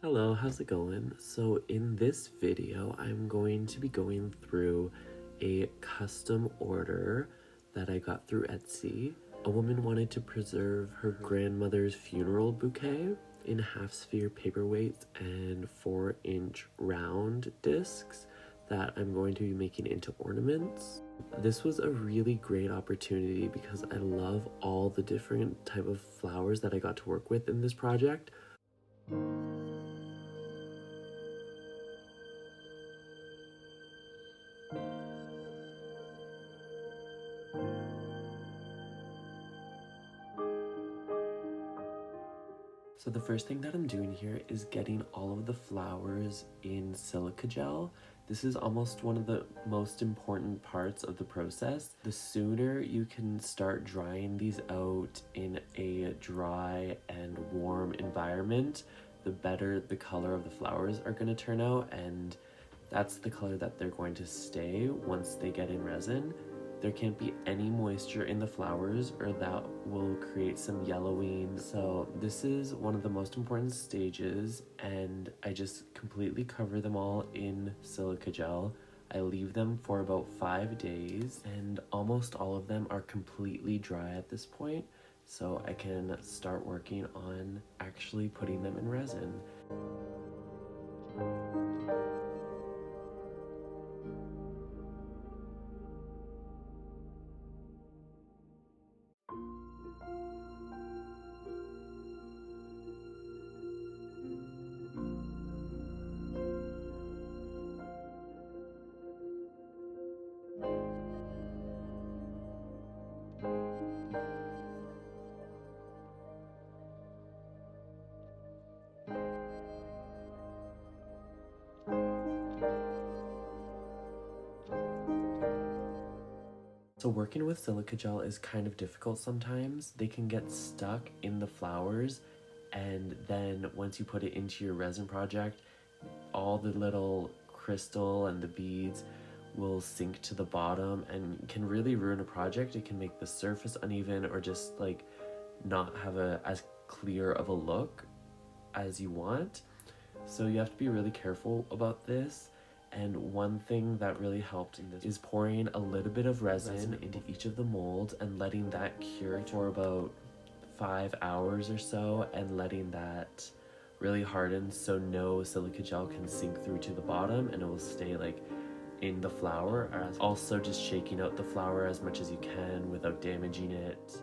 Hello, how's it going? So in this video, I'm going to be going through a custom order that I got through Etsy. A woman wanted to preserve her grandmother's funeral bouquet in half-sphere paperweight and 4-inch round discs that I'm going to be making into ornaments. This was a really great opportunity because I love all the different type of flowers that I got to work with in this project. So the first thing that I'm doing here is getting all of the flowers in silica gel. This is almost one of the most important parts of the process. The sooner you can start drying these out in a dry and warm environment, the better the color of the flowers are going to turn out, and that's the color that they're going to stay once they get in resin. There can't be any moisture in the flowers or that will create some yellowing. So this is one of the most important stages, and I just completely cover them all in silica gel. I leave them for about 5 days, and almost all of them are completely dry at this point, so I can start working on actually putting them in resin. So working with silica gel is kind of difficult sometimes. They can get stuck in the flowers, and then once you put it into your resin project, all the little crystal and the beads will sink to the bottom and can really ruin a project. It can make the surface uneven or just like not have as clear of a look as you want. So you have to be really careful about this. And one thing that really helped in this is pouring a little bit of resin into each of the molds and letting that cure for about 5 hours or so, and letting that really harden so no silica gel can sink through to the bottom and it will stay like in the flower. Also just shaking out the flower as much as you can without damaging it.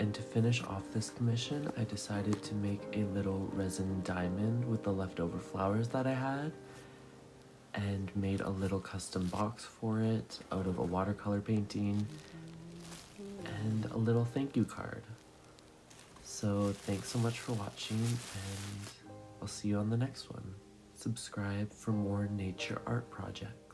And to finish off this commission, I decided to make a little resin diamond with the leftover flowers that I had, and made a little custom box for it out of a watercolor painting and a little thank you card. So thanks so much for watching, and I'll see you on the next one. Subscribe for more nature art projects.